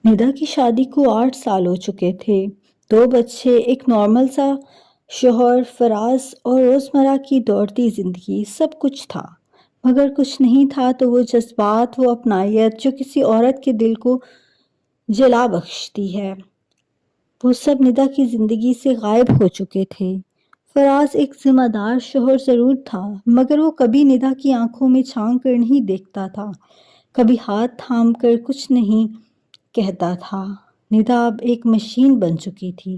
ندا کی شادی کو 8 سال ہو چکے تھے۔ 2 بچے، ایک نارمل سا شوہر فراز اور روزمرہ کی دوڑتی زندگی، سب کچھ تھا۔ مگر کچھ نہیں تھا تو وہ جذبات، وہ اپنائیت جو کسی عورت کے دل کو جلا بخشتی ہے، وہ سب ندا کی زندگی سے غائب ہو چکے تھے۔ فراز ایک ذمہ دار شوہر ضرور تھا، مگر وہ کبھی ندا کی آنکھوں میں جھانک کر نہیں دیکھتا تھا، کبھی ہاتھ تھام کر کچھ نہیں کہتا تھا۔ ندا اب ایک مشین بن چکی تھی،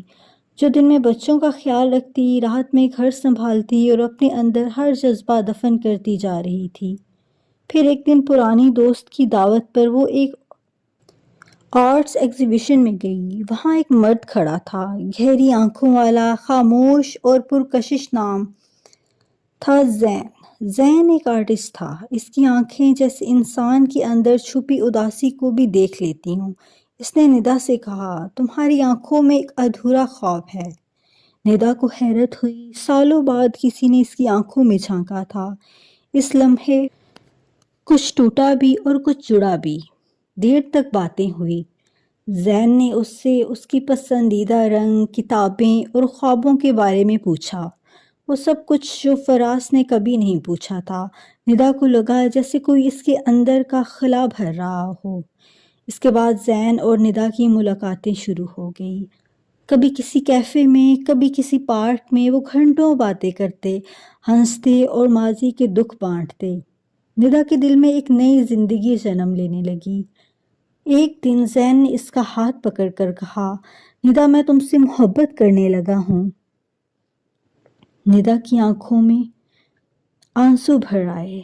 جو دن میں بچوں کا خیال رکھتی، رات میں گھر سنبھالتی اور اپنے اندر ہر جذبہ دفن کرتی جا رہی تھی۔ پھر ایک دن پرانی دوست کی دعوت پر وہ ایک آرٹس ایگزیبیشن میں گئی۔ وہاں ایک مرد کھڑا تھا، گہری آنکھوں والا، خاموش اور پرکشش۔ نام تھا زین۔ زین ایک آرٹسٹ تھا۔ اس کی آنکھیں جیسے انسان کے اندر چھپی اداسی کو بھی دیکھ لیتی ہوں۔ اس نے ندا سے کہا، تمہاری آنکھوں میں ایک ادھورا خواب ہے۔ ندا کو حیرت ہوئی، سالوں بعد کسی نے اس کی آنکھوں میں جھانکا تھا۔ اس لمحے کچھ ٹوٹا بھی اور کچھ جڑا بھی۔ دیر تک باتیں ہوئی۔ زین نے اس سے اس کی پسندیدہ رنگ، کتابیں اور خوابوں کے بارے میں پوچھا، وہ سب کچھ جو فراز نے کبھی نہیں پوچھا تھا۔ ندا کو لگا جیسے کوئی اس کے اندر کا خلا بھر رہا ہو۔ اس کے بعد زین اور ندا کی ملاقاتیں شروع ہو گئی۔ کبھی کسی کیفے میں، کبھی کسی پارک میں، وہ گھنٹوں باتیں کرتے، ہنستے اور ماضی کے دکھ بانٹتے۔ ندا کے دل میں ایک نئی زندگی جنم لینے لگی۔ ایک دن زین نے اس کا ہاتھ پکڑ کر کہا، ندا میں تم سے محبت کرنے لگا ہوں۔ ندا کی آنکھوں میں آنسو بھر آئے۔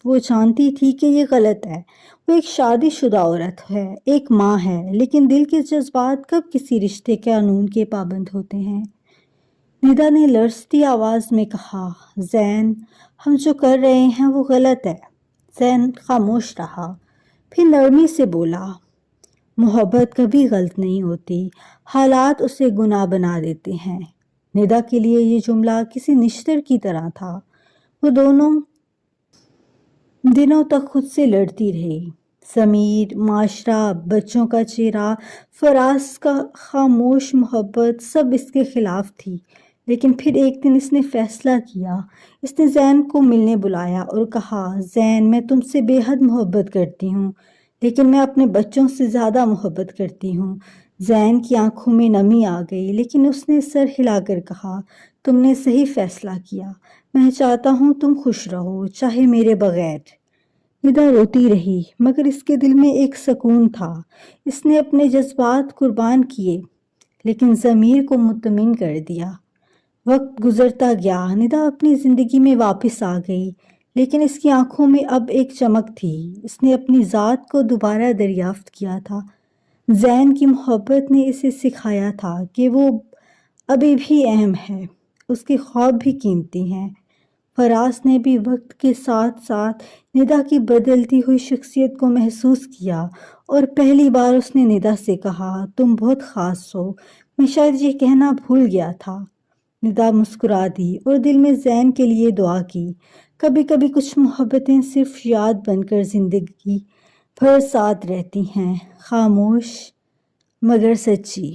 وہ جانتی تھی کہ یہ غلط ہے۔ وہ ایک شادی شدہ عورت ہے، ایک ماں ہے، لیکن دل کے جذبات کب کسی رشتے کے قانون کے پابند ہوتے ہیں؟ ندا نے لرزتی آواز میں کہا، زین، ہم جو کر رہے ہیں وہ غلط ہے۔ زین خاموش رہا، پھر نرمی سے بولا، محبت کبھی غلط نہیں ہوتی، حالات اسے گناہ بنا دیتے ہیں۔ ندا کے لیے یہ جملہ کسی نشتر کی طرح تھا۔ وہ دونوں دنوں تک خود سے لڑتی رہی۔ ضمیر، معاشرہ، بچوں کا چہرہ، فراز کا خاموش محبت، سب اس کے خلاف تھی۔ لیکن پھر ایک دن اس نے فیصلہ کیا۔ اس نے زین کو ملنے بلایا اور کہا، زین، میں تم سے بے حد محبت کرتی ہوں، لیکن میں اپنے بچوں سے زیادہ محبت کرتی ہوں۔ زین کی آنکھوں میں نمی آ گئی، لیکن اس نے سر ہلا کر کہا، تم نے صحیح فیصلہ کیا۔ میں چاہتا ہوں تم خوش رہو، چاہے میرے بغیر۔ ندا روتی رہی، مگر اس کے دل میں ایک سکون تھا۔ اس نے اپنے جذبات قربان کیے، لیکن ضمیر کو مطمئن کر دیا۔ وقت گزرتا گیا، ندا اپنی زندگی میں واپس آ گئی، لیکن اس کی آنکھوں میں اب ایک چمک تھی۔ اس نے اپنی ذات کو دوبارہ دریافت کیا تھا۔ زین کی محبت نے اسے سکھایا تھا کہ وہ ابھی بھی اہم ہے، اس کے خواب بھی قیمتی ہیں۔ فراز نے بھی وقت کے ساتھ ساتھ ندا کی بدلتی ہوئی شخصیت کو محسوس کیا، اور پہلی بار اس نے ندا سے کہا، تم بہت خاص ہو، میں شاید یہ کہنا بھول گیا تھا۔ ندا مسکرا دی اور دل میں زین کے لیے دعا کی۔ کبھی کبھی کچھ محبتیں صرف یاد بن کر زندگی بھر ساتھ رہتی ہیں، خاموش مگر سچی۔